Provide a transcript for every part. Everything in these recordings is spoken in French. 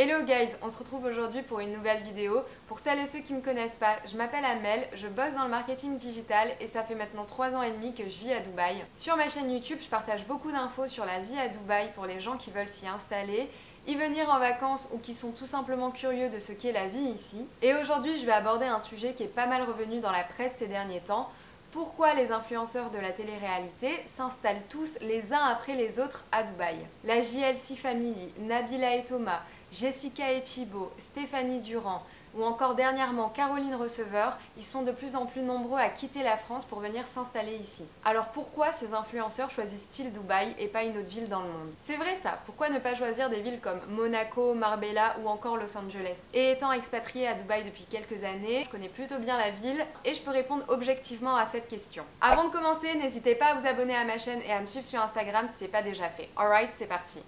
Hello guys, on se retrouve aujourd'hui pour une nouvelle vidéo. Pour celles et ceux qui ne me connaissent pas, je m'appelle Amel, je bosse dans le marketing digital et ça fait maintenant 3 ans et demi que je vis à Dubaï. Sur ma chaîne YouTube, je partage beaucoup d'infos sur la vie à Dubaï pour les gens qui veulent s'y installer, y venir en vacances ou qui sont tout simplement curieux de ce qu'est la vie ici. Et aujourd'hui, je vais aborder un sujet qui est pas mal revenu dans la presse ces derniers temps. Pourquoi les influenceurs de la télé-réalité s'installent tous les uns après les autres à Dubaï? La JLC Family, Nabila et Thomas, Jessica et Thibaut, Stéphanie Durand ou encore dernièrement Caroline Receveur, ils sont de plus en plus nombreux à quitter la France pour venir s'installer ici. Alors pourquoi ces influenceurs choisissent-ils Dubaï et pas une autre ville dans le monde? C'est vrai ça, pourquoi ne pas choisir des villes comme Monaco, Marbella ou encore Los Angeles? Et étant expatriée à Dubaï depuis quelques années, je connais plutôt bien la ville et je peux répondre objectivement à cette question. Avant de commencer, n'hésitez pas à vous abonner à ma chaîne et à me suivre sur Instagram si c'est pas déjà fait. Alright, c'est parti.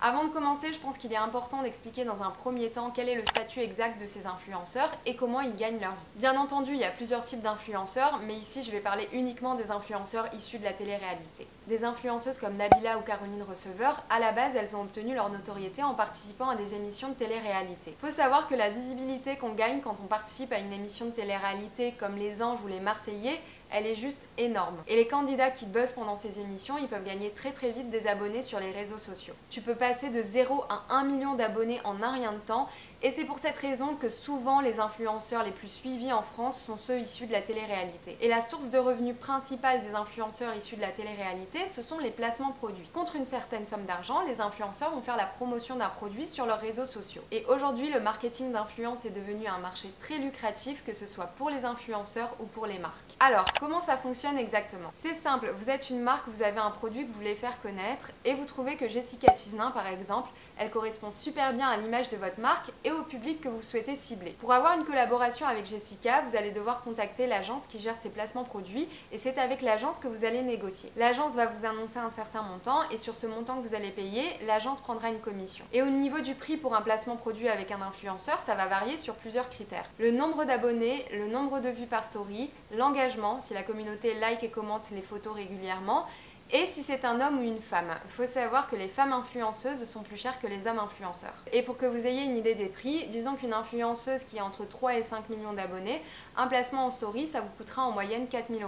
Avant de commencer, je pense qu'il est important d'expliquer dans un premier temps quel est le statut exact de ces influenceurs et comment ils gagnent leur vie. Bien entendu, il y a plusieurs types d'influenceurs, mais ici je vais parler uniquement des influenceurs issus de la télé-réalité. Des influenceuses comme Nabila ou Caroline Receveur, à la base, elles ont obtenu leur notoriété en participant à des émissions de télé-réalité. Faut savoir que la visibilité qu'on gagne quand on participe à une émission de télé-réalité comme Les Anges ou Les Marseillais, elle est juste énorme. Et les candidats qui buzzent pendant ces émissions, ils peuvent gagner très vite des abonnés sur les réseaux sociaux. Tu peux passer de 0 à 1 million d'abonnés en un rien de temps. Et c'est pour cette raison que souvent les influenceurs les plus suivis en France sont ceux issus de la télé-réalité. Et la source de revenus principale des influenceurs issus de la télé-réalité, ce sont les placements produits. Contre une certaine somme d'argent, les influenceurs vont faire la promotion d'un produit sur leurs réseaux sociaux. Et aujourd'hui, le marketing d'influence est devenu un marché très lucratif, que ce soit pour les influenceurs ou pour les marques. Alors, comment ça fonctionne exactement? C'est simple, vous êtes une marque, vous avez un produit que vous voulez faire connaître et vous trouvez que Jessica Thivenin, par exemple, elle correspond super bien à l'image de votre marque et au public que vous souhaitez cibler. Pour avoir une collaboration avec Jessica, vous allez devoir contacter l'agence qui gère ses placements produits et c'est avec l'agence que vous allez négocier. L'agence va vous annoncer un certain montant et sur ce montant que vous allez payer, l'agence prendra une commission. Et au niveau du prix pour un placement produit avec un influenceur, ça va varier sur plusieurs critères. Le nombre d'abonnés, le nombre de vues par story, l'engagement, si la communauté like et commente les photos régulièrement, et si c'est un homme ou une femme. Il faut savoir que les femmes influenceuses sont plus chères que les hommes influenceurs. Et pour que vous ayez une idée des prix, disons qu'une influenceuse qui a entre 3 et 5 millions d'abonnés, un placement en story, ça vous coûtera en moyenne 4 000 €.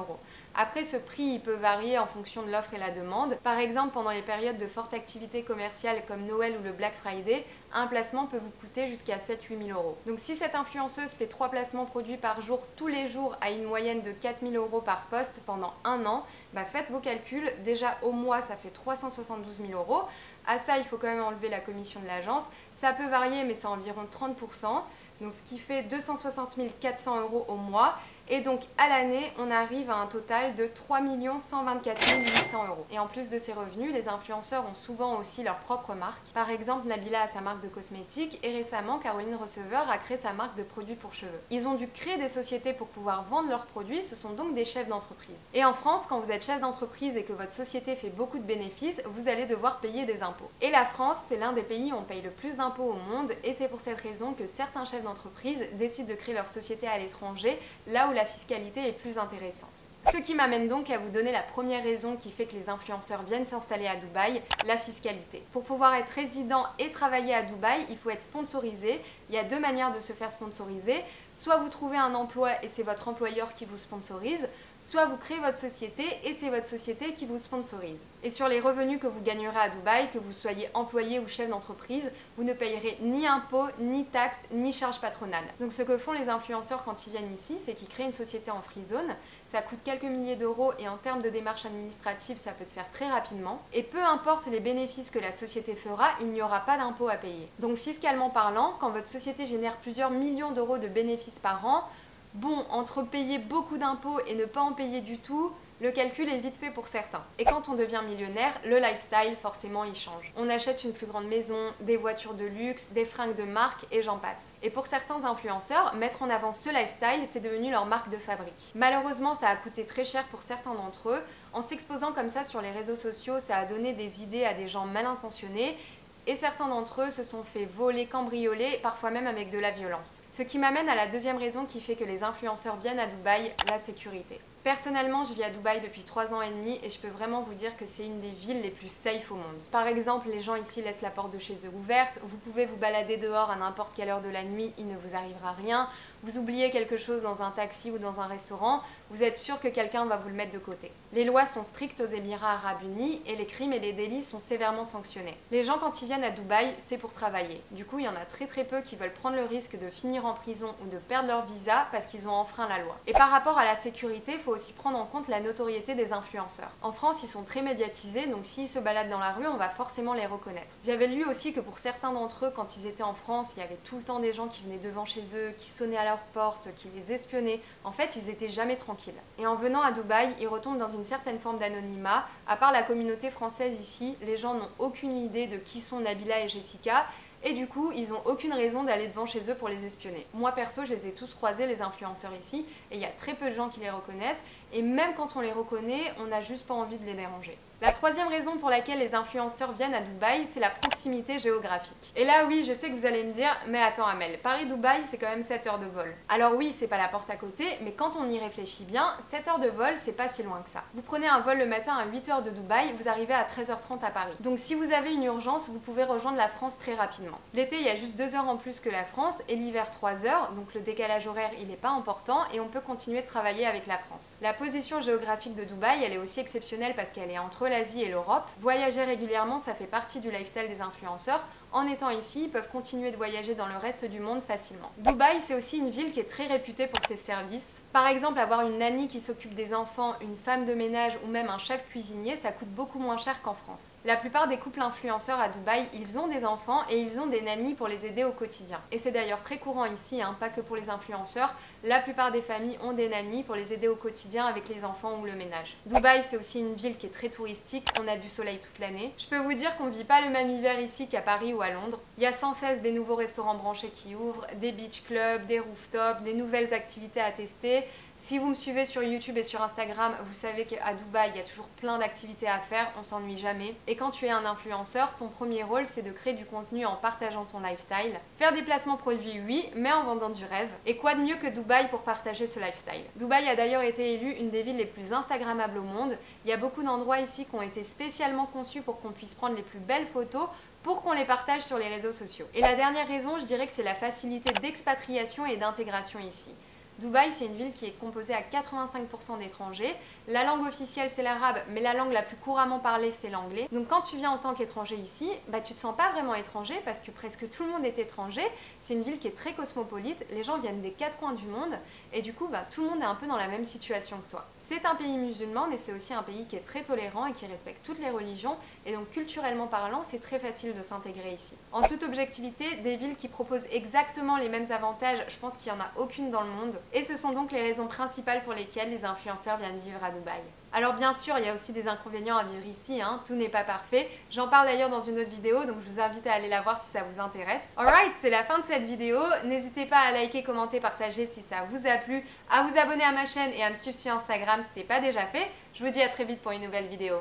Après, ce prix il peut varier en fonction de l'offre et la demande. Par exemple, pendant les périodes de forte activité commerciale comme Noël ou le Black Friday, un placement peut vous coûter jusqu'à 7 000 à 8 000 €. Donc si cette influenceuse fait 3 placements produits par jour tous les jours à une moyenne de 4 000 € par poste pendant un an, faites vos calculs. Déjà au mois, ça fait 372 000 €. À ça, il faut quand même enlever la commission de l'agence. Ça peut varier, mais c'est environ 30%. Donc ce qui fait 260 400 € au mois. Et donc à l'année, on arrive à un total de 3 124 800 €. Et en plus de ces revenus, les influenceurs ont souvent aussi leur propre marque. Par exemple, Nabila a sa marque de cosmétiques et récemment, Caroline Receveur a créé sa marque de produits pour cheveux. Ils ont dû créer des sociétés pour pouvoir vendre leurs produits, ce sont donc des chefs d'entreprise. Et en France, quand vous êtes chef d'entreprise et que votre société fait beaucoup de bénéfices, vous allez devoir payer des impôts. Et la France, c'est l'un des pays où on paye le plus d'impôts au monde et c'est pour cette raison que certains chefs d'entreprise décident de créer leur société à l'étranger, là où la fiscalité est plus intéressante. Ce qui m'amène donc à vous donner la première raison qui fait que les influenceurs viennent s'installer à Dubaï, la fiscalité. Pour pouvoir être résident et travailler à Dubaï, il faut être sponsorisé. Il y a deux manières de se faire sponsoriser. Soit vous trouvez un emploi et c'est votre employeur qui vous sponsorise, soit vous créez votre société et c'est votre société qui vous sponsorise. Et sur les revenus que vous gagnerez à Dubaï, que vous soyez employé ou chef d'entreprise, vous ne payerez ni impôts, ni taxes, ni charges patronales. Donc ce que font les influenceurs quand ils viennent ici, c'est qu'ils créent une société en free zone. Ça coûte quelques milliers d'euros et en termes de démarches administratives, ça peut se faire très rapidement. Et peu importe les bénéfices que la société fera, il n'y aura pas d'impôts à payer. Donc fiscalement parlant, quand votre société génère plusieurs millions d'euros de bénéfices par an, bon, entre payer beaucoup d'impôts et ne pas en payer du tout, le calcul est vite fait pour certains. Et quand on devient millionnaire, le lifestyle, forcément, il change. On achète une plus grande maison, des voitures de luxe, des fringues de marque et j'en passe. Et pour certains influenceurs, mettre en avant ce lifestyle, c'est devenu leur marque de fabrique. Malheureusement, ça a coûté très cher pour certains d'entre eux. En s'exposant comme ça sur les réseaux sociaux, ça a donné des idées à des gens mal intentionnés et certains d'entre eux se sont fait voler, cambrioler, parfois même avec de la violence. Ce qui m'amène à la deuxième raison qui fait que les influenceurs viennent à Dubaï, la sécurité. Personnellement, je vis à Dubaï depuis 3 ans et demi et je peux vraiment vous dire que c'est une des villes les plus safe au monde. Par exemple, les gens ici laissent la porte de chez eux ouverte, vous pouvez vous balader dehors à n'importe quelle heure de la nuit, il ne vous arrivera rien. Vous oubliez quelque chose dans un taxi ou dans un restaurant, vous êtes sûr que quelqu'un va vous le mettre de côté. Les lois sont strictes aux Émirats Arabes Unis et les crimes et les délits sont sévèrement sanctionnés. Les gens quand ils viennent à Dubaï, c'est pour travailler. Du coup, il y en a très peu qui veulent prendre le risque de finir en prison ou de perdre leur visa parce qu'ils ont enfreint la loi. Et par rapport à la sécurité, il faut aussi prendre en compte la notoriété des influenceurs. En France, ils sont très médiatisés, donc s'ils se baladent dans la rue, on va forcément les reconnaître. J'avais lu aussi que pour certains d'entre eux, quand ils étaient en France, il y avait tout le temps des gens qui venaient devant chez eux, qui sonnaient à leur porte, qui les espionnaient. En fait, ils étaient jamais tranquilles. Et en venant à Dubaï, ils retombent dans une certaine forme d'anonymat. À part la communauté française ici, les gens n'ont aucune idée de qui sont Nabila et Jessica. Et du coup, ils n'ont aucune raison d'aller devant chez eux pour les espionner. Moi perso, je les ai tous croisés, les influenceurs ici, et il y a très peu de gens qui les reconnaissent. Et même quand on les reconnaît, on n'a juste pas envie de les déranger. La troisième raison pour laquelle les influenceurs viennent à Dubaï, c'est la proximité géographique. Et là oui, je sais que vous allez me dire, mais attends Amel, Paris-Dubaï c'est quand même 7 heures de vol. Alors oui, c'est pas la porte à côté, mais quand on y réfléchit bien, 7 heures de vol c'est pas si loin que ça. Vous prenez un vol le matin à 8 heures de Dubaï, vous arrivez à 13h30 à Paris. Donc si vous avez une urgence, vous pouvez rejoindre la France très rapidement. L'été, il y a juste 2 heures en plus que la France, et l'hiver 3 heures, donc le décalage horaire il n'est pas important, et on peut continuer de travailler avec la France. La position géographique de Dubaï, elle est aussi exceptionnelle parce qu'elle est entre l'Asie et l'Europe. Voyager régulièrement, ça fait partie du lifestyle des influenceurs. En étant ici, ils peuvent continuer de voyager dans le reste du monde facilement. Dubaï, c'est aussi une ville qui est très réputée pour ses services. Par exemple, avoir une nanny qui s'occupe des enfants, une femme de ménage ou même un chef cuisinier, ça coûte beaucoup moins cher qu'en France. La plupart des couples influenceurs à Dubaï, ils ont des enfants et ils ont des nannies pour les aider au quotidien. Et c'est d'ailleurs très courant ici, pas que pour les influenceurs. La plupart des familles ont des nannies pour les aider au quotidien avec les enfants ou le ménage. Dubaï, c'est aussi une ville qui est très touristique, on a du soleil toute l'année. Je peux vous dire qu'on ne vit pas le même hiver ici qu'à Paris ou à Londres. Il y a sans cesse des nouveaux restaurants branchés qui ouvrent, des beach clubs, des rooftops, des nouvelles activités à tester. Si vous me suivez sur YouTube et sur Instagram, vous savez qu'à Dubaï, il y a toujours plein d'activités à faire, on s'ennuie jamais. Et quand tu es un influenceur, ton premier rôle, c'est de créer du contenu en partageant ton lifestyle. Faire des placements produits, oui, mais en vendant du rêve. Et quoi de mieux que Dubaï pour partager ce lifestyle? Dubaï a d'ailleurs été élue une des villes les plus instagrammables au monde. Il y a beaucoup d'endroits ici qui ont été spécialement conçus pour qu'on puisse prendre les plus belles photos, pour qu'on les partage sur les réseaux sociaux. Et la dernière raison, je dirais que c'est la facilité d'expatriation et d'intégration ici. Dubaï, c'est une ville qui est composée à 85% d'étrangers. La langue officielle, c'est l'arabe, mais la langue la plus couramment parlée, c'est l'anglais. Donc quand tu viens en tant qu'étranger ici, tu te sens pas vraiment étranger parce que presque tout le monde est étranger. C'est une ville qui est très cosmopolite, les gens viennent des 4 coins du monde et du coup, tout le monde est un peu dans la même situation que toi. C'est un pays musulman, mais c'est aussi un pays qui est très tolérant et qui respecte toutes les religions et donc culturellement parlant, c'est très facile de s'intégrer ici. En toute objectivité, des villes qui proposent exactement les mêmes avantages, je pense qu'il n'y en a aucune dans le monde. Et ce sont donc les raisons principales pour lesquelles les influenceurs viennent vivre à Dubaï. Alors bien sûr, il y a aussi des inconvénients à vivre ici, tout n'est pas parfait. J'en parle d'ailleurs dans une autre vidéo, donc je vous invite à aller la voir si ça vous intéresse. Alright, c'est la fin de cette vidéo. N'hésitez pas à liker, commenter, partager si ça vous a plu, à vous abonner à ma chaîne et à me suivre sur Instagram si ce n'est pas déjà fait. Je vous dis à très vite pour une nouvelle vidéo.